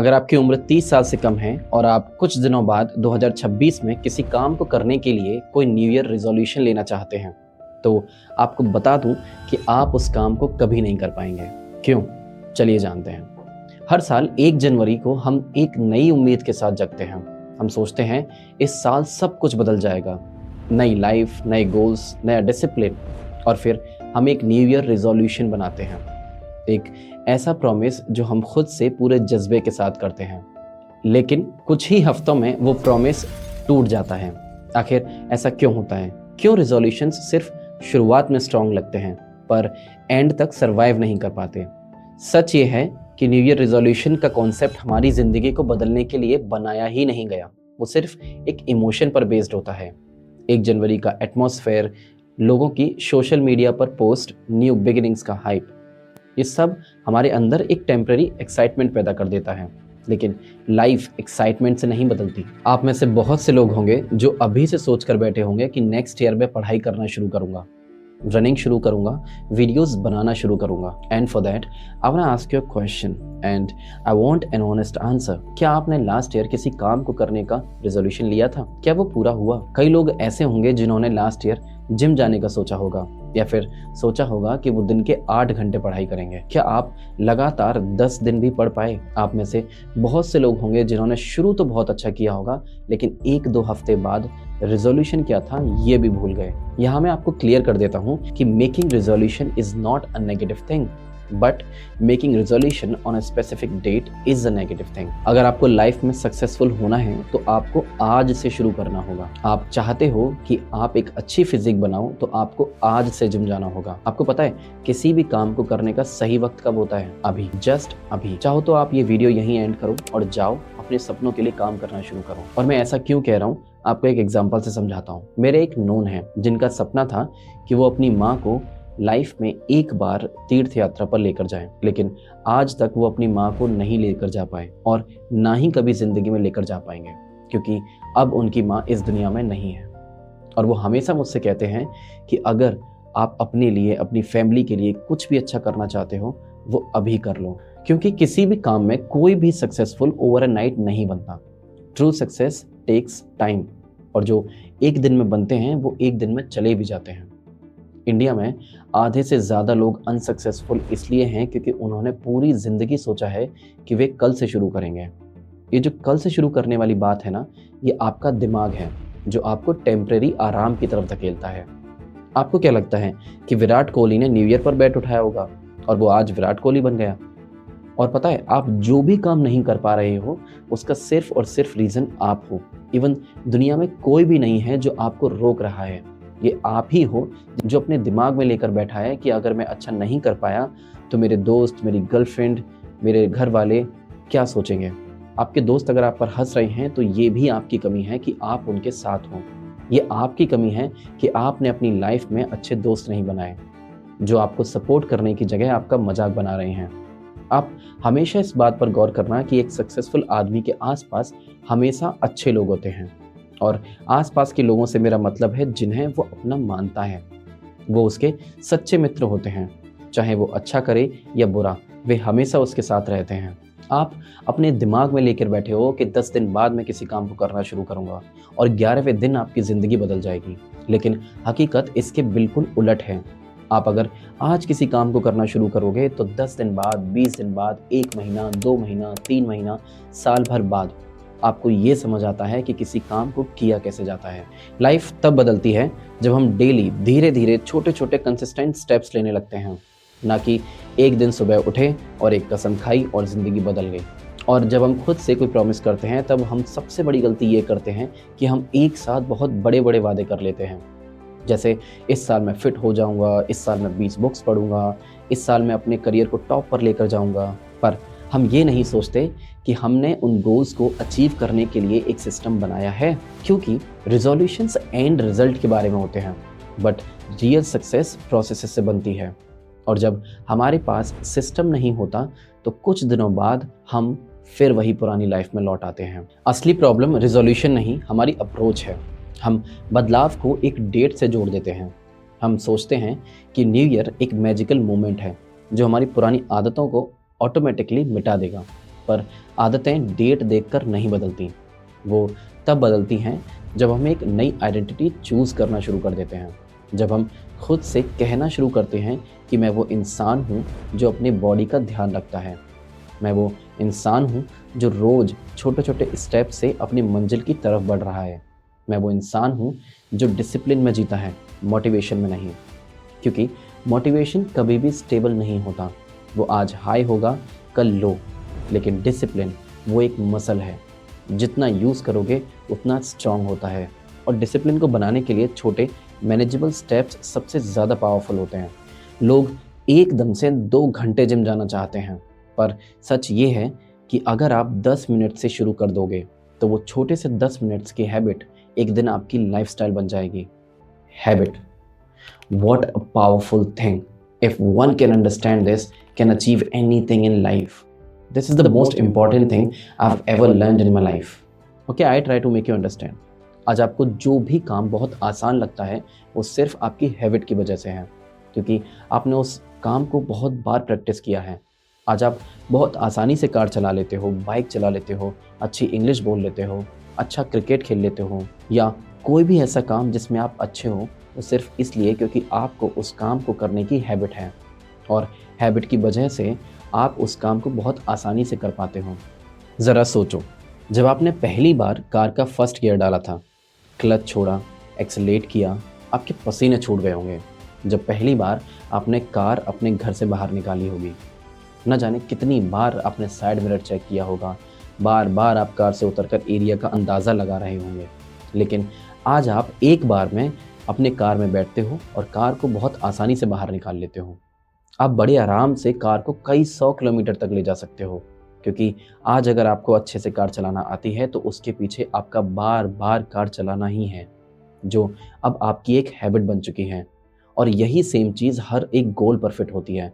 अगर आपकी उम्र 30 साल से कम है और आप कुछ दिनों बाद 2026 में किसी काम को करने के लिए कोई न्यू ईयर रेजोल्यूशन लेना चाहते हैं, तो आपको बता दूं कि आप उस काम को कभी नहीं कर पाएंगे। क्यों? चलिए जानते हैं। हर साल 1 जनवरी को हम एक नई उम्मीद के साथ जगते हैं। हम सोचते हैं इस साल सब कुछ बदल जाएगा, नई लाइफ, नए गोल्स, नया डिसिप्लिन, और फिर हम एक न्यू ईयर रेजोल्यूशन बनाते हैं। एक ऐसा प्रॉमिस जो हम खुद से पूरे जज्बे के साथ करते हैं, लेकिन कुछ ही हफ्तों में वो प्रॉमिस टूट जाता है। आखिर ऐसा क्यों होता है? क्यों रेजोल्यूशंस सिर्फ शुरुआत में स्ट्रांग लगते हैं पर एंड तक सरवाइव नहीं कर पाते? सच ये है कि न्यू ईयर रेजोल्यूशन का कॉन्सेप्ट हमारी ज़िंदगी को बदलने के लिए बनाया ही नहीं गया। वो सिर्फ एक इमोशन पर बेस्ड होता है। 1 जनवरी का एटमॉस्फेयर, लोगों की सोशल मीडिया पर पोस्ट, न्यू बिगिनिंग्स का हाइप, ये सब हमारे अंदर एक टेम्पररी एक्साइटमेंट पैदा कर देता है, लेकिन लाइफ एक्साइटमेंट से नहीं बदलती। आप में से बहुत से लोग होंगे जो अभी से सोच कर बैठे होंगे कि नेक्स्ट ईयर में पढ़ाई करना शुरू करूंगा, रनिंग शुरू करूंगा, वीडियोस बनाना शुरू करूंगा। And for that I want to ask you a question and I want an honest answer. क्या आपने लास्ट ईयर किसी काम को करने का रेजोल्यूशन लिया था? क्या वो पूरा हुआ? कई लोग ऐसे होंगे जिन्होंने लास्ट ईयर जिम जाने का सोचा होगा, या फिर सोचा होगा कि वो दिन के 8 घंटे पढ़ाई करेंगे। क्या आप लगातार 10 दिन भी पढ़ पाए? आप में से बहुत से लोग होंगे जिन्होंने शुरू तो बहुत अच्छा किया होगा, लेकिन 1-2 हफ्ते बाद रेजोल्यूशन क्या था ये भी भूल गए। यहाँ मैं आपको क्लियर कर देता हूँ कि making resolution is not a negative thing, but making resolution on a specific date is a negative thing. अगर आपको लाइफ में सक्सेसफुल होना है तो आपको आज से शुरू करना होगा। आप चाहते हो कि आप एक अच्छी फिजिक बनाओ तो आपको आज से जिम जाना होगा। आपको पता है किसी भी काम को करने का सही वक्त कब होता है? अभी, जस्ट अभी। चाहो तो आप ये वीडियो यहीं एंड करो और जाओ अपने सपनों के लिए काम करना शुरू करो। और मैं ऐसा क्यों कह रहा हूँ आपको एक एग्जांपल से समझाता हूँ। मेरे एक नोन है जिनका सपना था कि वो अपनी माँ को लाइफ में एक बार तीर्थ यात्रा पर लेकर जाएं, लेकिन आज तक वो अपनी माँ को नहीं लेकर जा पाए और ना ही कभी जिंदगी में लेकर जा पाएंगे, क्योंकि अब उनकी माँ इस दुनिया में नहीं है। और वो हमेशा मुझसे कहते हैं कि अगर आप अपने लिए, अपनी फैमिली के लिए कुछ भी अच्छा करना चाहते हो वो अभी कर लो, क्योंकि किसी भी काम में कोई भी सक्सेसफुल ओवर अ नाइट नहीं बनता। ट्रू सक्सेस टेक्स टाइम, और जो एक दिन में बनते हैं वो एक दिन में चले भी जाते हैं। इंडिया में आधे से ज़्यादा लोग अनसक्सेसफुल इसलिए हैं क्योंकि उन्होंने पूरी ज़िंदगी सोचा है कि वे कल से शुरू करेंगे। ये जो कल से शुरू करने वाली बात है ना, ये आपका दिमाग है जो आपको टेम्परेरी आराम की तरफ धकेलता है। आपको क्या लगता है कि विराट कोहली ने न्यू ईयर पर बैट उठाया होगा और वो आज विराट कोहली बन गया? और पता है, आप जो भी काम नहीं कर पा रहे हो उसका सिर्फ और सिर्फ रीज़न आप हो। इवन दुनिया में कोई भी नहीं है जो आपको रोक रहा है। ये आप ही हो जो अपने दिमाग में लेकर बैठा है कि अगर मैं अच्छा नहीं कर पाया तो मेरे दोस्त, मेरी गर्लफ्रेंड, मेरे घर वाले क्या सोचेंगे। आपके दोस्त अगर आप पर हंस रहे हैं तो ये भी आपकी कमी है कि आप उनके साथ हो। ये आपकी कमी है कि आपने अपनी लाइफ में अच्छे दोस्त नहीं बनाए जो आपको सपोर्ट करने की जगह आपका मजाक बना रहे हैं। आप हमेशा इस बात पर गौर करना कि एक सक्सेसफुल आदमी के आसपास हमेशा अच्छे लोग होते हैं, और आसपास के लोगों से मेरा मतलब है जिन्हें वो अपना मानता है। वो उसके सच्चे मित्र होते हैं। चाहे वो अच्छा करे या बुरा, वे हमेशा उसके साथ रहते हैं। आप अपने दिमाग में लेकर बैठे हो कि 10 दिन बाद मैं किसी काम को करना शुरू करूंगा और 11वें दिन आपकी ज़िंदगी बदल जाएगी, लेकिन हकीकत इसके बिल्कुल उलट है। आप अगर आज किसी काम को करना शुरू करोगे तो 10 दिन बाद, 20 दिन बाद, 1 महीना, 2 महीना, 3 महीना, साल भर बाद आपको ये समझ आता है कि किसी काम को किया कैसे जाता है। लाइफ तब बदलती है जब हम डेली धीरे धीरे छोटे छोटे कंसिस्टेंट स्टेप्स लेने लगते हैं, ना कि एक दिन सुबह उठे और एक कसम खाई और ज़िंदगी बदल गई। और जब हम खुद से कोई प्रॉमिस करते हैं तब हम सबसे बड़ी गलती ये करते हैं कि हम एक साथ बहुत बड़े बड़े वादे कर लेते हैं। जैसे इस साल मैं फिट हो जाऊंगा, इस साल मैं 20 बुक्स पढ़ूंगा, इस साल मैं अपने करियर को टॉप पर लेकर जाऊंगा। पर हम ये नहीं सोचते कि हमने उन गोल्स को अचीव करने के लिए एक सिस्टम बनाया है, क्योंकि रिजोल्यूशंस एंड रिजल्ट के बारे में होते हैं, बट रियल सक्सेस प्रोसेस से बनती है। और जब हमारे पास सिस्टम नहीं होता तो कुछ दिनों बाद हम फिर वही पुरानी लाइफ में लौट आते हैं। असली प्रॉब्लम रिजोल्यूशन नहीं, हमारी अप्रोच है। हम बदलाव को एक डेट से जोड़ देते हैं। हम सोचते हैं कि न्यू ईयर एक मैजिकल मोमेंट है जो हमारी पुरानी आदतों को ऑटोमेटिकली मिटा देगा, पर आदतें डेट देखकर नहीं बदलती, वो तब बदलती हैं जब हम एक नई आइडेंटिटी चूज़ करना शुरू कर देते हैं। जब हम खुद से कहना शुरू करते हैं कि मैं वो इंसान हूँ जो अपनी बॉडी का ध्यान रखता है, मैं वो इंसान हूँ जो रोज़ छोटे-छोटे स्टेप से अपनी मंजिल की तरफ बढ़ रहा है, मैं वो इंसान हूँ जो डिसिप्लिन में जीता है, मोटिवेशन में नहीं। क्योंकि मोटिवेशन कभी भी स्टेबल नहीं होता, वो आज हाई होगा, कल लो, लेकिन डिसिप्लिन वो एक मसल है, जितना यूज़ करोगे उतना स्ट्रॉन्ग होता है। और डिसिप्लिन को बनाने के लिए छोटे मैनेजेबल स्टेप्स सबसे ज़्यादा पावरफुल होते हैं। लोग एकदम से 2 घंटे जिम जाना चाहते हैं, पर सच ये है कि अगर आप 10 मिनट से शुरू कर दोगे तो वो छोटे से 10 मिनट्स की हैबिट एक दिन आपकी लाइफस्टाइल बन जाएगी। Habit, what a powerful thing. If one can understand this, can achieve anything in life. This is the most important thing I've ever learned in my life. Okay, I try to make you understand. आज आपको जो भी काम बहुत आसान लगता है वो सिर्फ आपकी हैबिट की वजह से है, क्योंकि आपने उस काम को बहुत बार प्रैक्टिस किया है। आज आप बहुत आसानी से कार चला लेते हो, बाइक चला लेते हो, अच्छी इंग्लिश बोल लेते हो, अच्छा क्रिकेट खेल लेते हो, या कोई भी ऐसा काम जिसमें आप अच्छे हो, वो सिर्फ इसलिए क्योंकि आपको उस काम को करने की हैबिट है, और हैबिट की वजह से आप उस काम को बहुत आसानी से कर पाते हो। ज़रा सोचो, जब आपने पहली बार कार का फर्स्ट गियर डाला था, क्लच छोड़ा, एक्सेलेरेट किया, आपके पसीने छूट गए होंगे। जब पहली बार आपने कार अपने घर से बाहर निकाली होगी, न जाने कितनी बार आपने साइड मिरर चेक किया होगा, बार बार आप कार से उतरकर एरिया का अंदाज़ा लगा रहे होंगे। लेकिन आज आप एक बार में अपने कार में बैठते हो और कार को बहुत आसानी से बाहर निकाल लेते हो। आप बड़े आराम से कार को कई 100 किलोमीटर तक ले जा सकते हो, क्योंकि आज अगर आपको अच्छे से कार चलाना आती है तो उसके पीछे आपका बार बार कार चलाना ही है, जो अब आपकी एक हैबिट बन चुकी है। और यही सेम चीज़ हर एक गोल पर फिट होती है।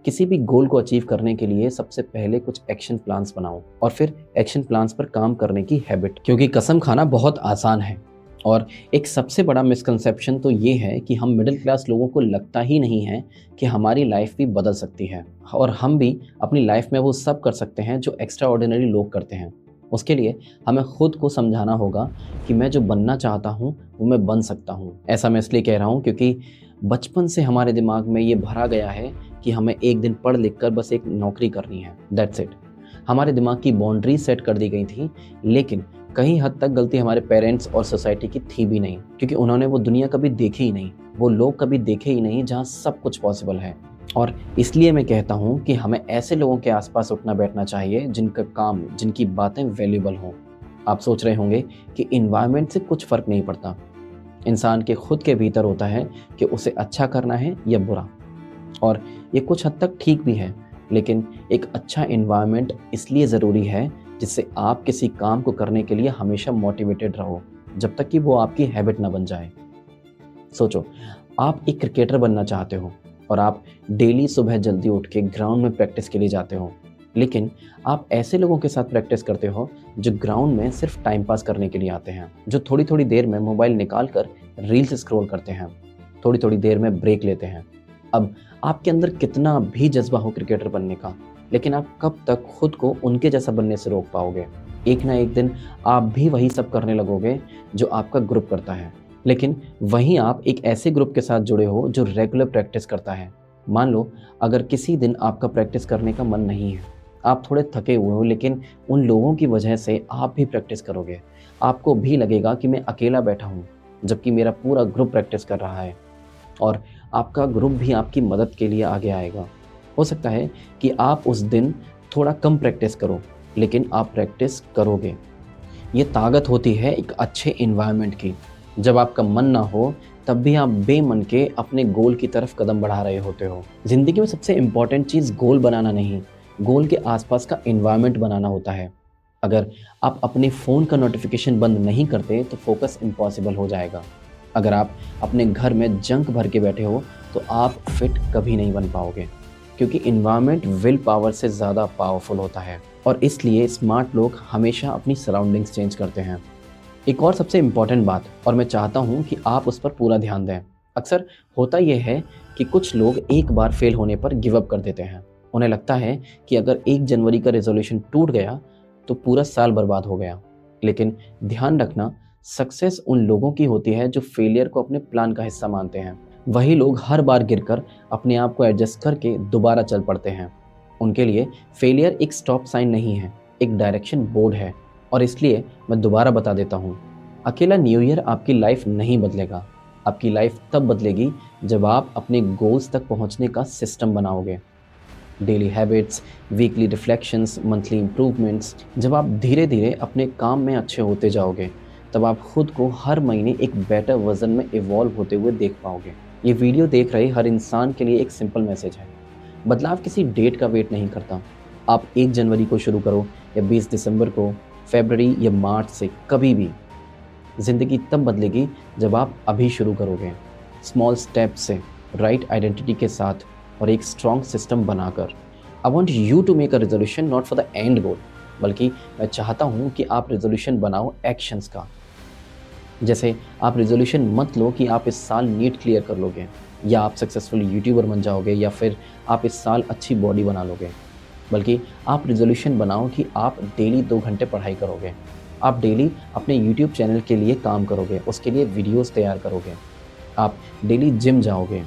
किसी भी गोल को अचीव करने के लिए सबसे पहले कुछ एक्शन प्लान्स बनाओ और फिर एक्शन प्लान्स पर काम करने की हैबिट, क्योंकि कसम खाना बहुत आसान है। और एक सबसे बड़ा मिसकंसेप्शन तो ये है कि हम मिडिल क्लास लोगों को लगता ही नहीं है कि हमारी लाइफ भी बदल सकती है और हम भी अपनी लाइफ में वो सब कर सकते हैं जो एक्स्ट्रा ऑर्डिनरी लोग करते हैं। उसके लिए हमें खुद को समझाना होगा कि मैं जो बनना चाहता हूँ वो मैं बन सकता हूँ। ऐसा मैं इसलिए कह रहा हूँ क्योंकि बचपन से हमारे दिमाग में ये भरा गया है कि हमें एक दिन पढ़ लिख कर बस एक नौकरी करनी है, दैट्स इट। हमारे दिमाग की बाउंड्री सेट कर दी गई थी, लेकिन कहीं हद तक गलती हमारे पेरेंट्स और सोसाइटी की थी भी नहीं, क्योंकि उन्होंने वो दुनिया कभी देखी ही नहीं, वो लोग कभी देखे ही नहीं जहाँ सब कुछ पॉसिबल है। और इसलिए मैं कहता हूँ कि हमें ऐसे लोगों के आसपास उठना बैठना चाहिए जिनका काम, जिनकी बातें वैल्यूबल हों। आप सोच रहे होंगे कि इन्वायरमेंट से कुछ फ़र्क नहीं पड़ता, इंसान के खुद के भीतर होता है कि उसे अच्छा करना है या बुरा। और ये कुछ हद तक ठीक भी है, लेकिन एक अच्छा इन्वायरमेंट इसलिए ज़रूरी है जिससे आप किसी काम को करने के लिए हमेशा मोटिवेटेड रहो, जब तक कि वो आपकी हैबिट ना बन जाए। सोचो, आप एक क्रिकेटर बनना चाहते हो और आप डेली सुबह जल्दी उठ के ग्राउंड में प्रैक्टिस के लिए जाते हो, लेकिन आप ऐसे लोगों के साथ प्रैक्टिस करते हो जो ग्राउंड में सिर्फ टाइम पास करने के लिए आते हैं, जो थोड़ी थोड़ी देर में मोबाइल निकाल कर रील्स स्क्रॉल करते हैं, थोड़ी थोड़ी देर में ब्रेक लेते हैं। अब आपके अंदर कितना भी जज्बा हो क्रिकेटर बनने का, लेकिन आप कब तक खुद को उनके जैसा बनने से रोक पाओगे? एक ना एक दिन आप भी वही सब करने लगोगे जो आपका ग्रुप करता है। लेकिन वहीं आप एक ऐसे ग्रुप के साथ जुड़े हो जो रेगुलर प्रैक्टिस करता है। मान लो अगर किसी दिन आपका प्रैक्टिस करने का मन नहीं है, आप थोड़े थके हुए हो, लेकिन उन लोगों की वजह से आप भी प्रैक्टिस करोगे। आपको भी लगेगा कि मैं अकेला बैठा हूँ, जबकि मेरा पूरा ग्रुप प्रैक्टिस कर रहा है, और आपका ग्रुप भी आपकी मदद के लिए आगे आएगा। हो सकता है कि आप उस दिन थोड़ा कम प्रैक्टिस करो, लेकिन आप प्रैक्टिस करोगे। ये ताकत होती है एक अच्छे इन्वायरमेंट की। जब आपका मन ना हो तब भी आप बेमन के अपने गोल की तरफ कदम बढ़ा रहे होते हो। ज़िंदगी में सबसे इम्पॉर्टेंट चीज़ गोल बनाना नहीं, गोल के आसपास का इन्वायरमेंट बनाना होता है। अगर आप अपने फ़ोन का नोटिफिकेशन बंद नहीं करते तो फोकस इम्पॉसिबल हो जाएगा। अगर आप अपने घर में जंक भर के बैठे हो तो आप फिट कभी नहीं बन पाओगे, क्योंकि इन्वायरमेंट विल पावर से ज़्यादा पावरफुल होता है। और इसलिए स्मार्ट लोग हमेशा अपनी सराउंडिंग्स चेंज करते हैं। एक और सबसे इम्पॉर्टेंट बात, और मैं चाहता हूँ कि आप उस पर पूरा ध्यान दें। अक्सर होता यह है कि कुछ लोग एक बार फेल होने पर गिव अप कर देते हैं, उन्हें लगता है कि अगर 1 जनवरी का रेजोल्यूशन टूट गया तो पूरा साल बर्बाद हो गया। लेकिन ध्यान रखना, सक्सेस उन लोगों की होती है जो फेलियर को अपने प्लान का हिस्सा मानते हैं। वही लोग हर बार गिरकर अपने आप को एडजस्ट करके दोबारा चल पड़ते हैं। उनके लिए फेलियर एक स्टॉप साइन नहीं है, एक डायरेक्शन बोर्ड है। और इसलिए मैं दोबारा बता देता हूँ, अकेला न्यू ईयर आपकी लाइफ नहीं बदलेगा। आपकी लाइफ तब बदलेगी जब आप अपने गोल्स तक पहुँचने का सिस्टम बनाओगे। Daily habits, weekly reflections, monthly improvements. जब आप धीरे धीरे अपने काम में अच्छे होते जाओगे, तब आप खुद को हर महीने एक बेटर वर्जन में इवॉल्व होते हुए देख पाओगे। ये वीडियो देख रहे हर इंसान के लिए एक सिंपल मैसेज है। बदलाव किसी डेट का वेट नहीं करता। आप 1 जनवरी को शुरू करो या 20 दिसंबर को, फरवरी या मार्च से, कभी भी। ज़िंदगी तब बदलेगी जब आप अभी शुरू करोगे, स्मॉल स्टेप से, राइट आइडेंटिटी के साथ और एक स्ट्रॉन्ग सिस्टम बनाकर। I want you to make a resolution not for the end goal, बल्कि मैं चाहता हूँ कि आप रेजोल्यूशन बनाओ एक्शंस का। जैसे आप रेजोल्यूशन मत लो कि आप इस साल नीट क्लियर कर लोगे, या आप सक्सेसफुल यूट्यूबर बन जाओगे, या फिर आप इस साल अच्छी बॉडी बना लोगे। बल्कि आप रेजोल्यूशन बनाओ कि आप डेली 2 घंटे पढ़ाई करोगे, आप डेली अपने यूट्यूब चैनल के लिए काम करोगे, उसके लिए वीडियोस तैयार करोगे, आप डेली जिम जाओगे।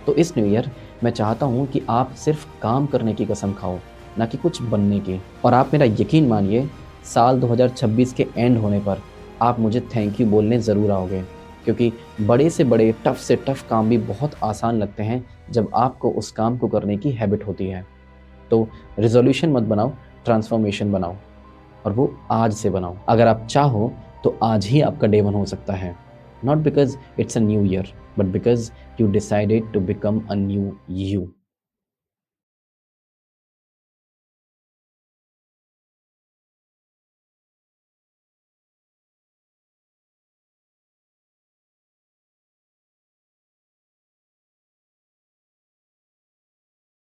तो इस न्यू ईयर मैं चाहता हूँ कि आप सिर्फ काम करने की कसम खाओ, ना कि कुछ बनने की। और आप मेरा यकीन मानिए, साल 2026 के एंड होने पर आप मुझे थैंक यू बोलने ज़रूर आओगे, क्योंकि बड़े से बड़े, टफ से टफ काम भी बहुत आसान लगते हैं जब आपको उस काम को करने की हैबिट होती है। तो रेजोल्यूशन मत बनाओ, ट्रांसफॉर्मेशन बनाओ, और वो आज से बनाओ। अगर आप चाहो तो आज ही आपका डे 1 हो सकता है। Not because it's a new year, but because you decided to become a new you.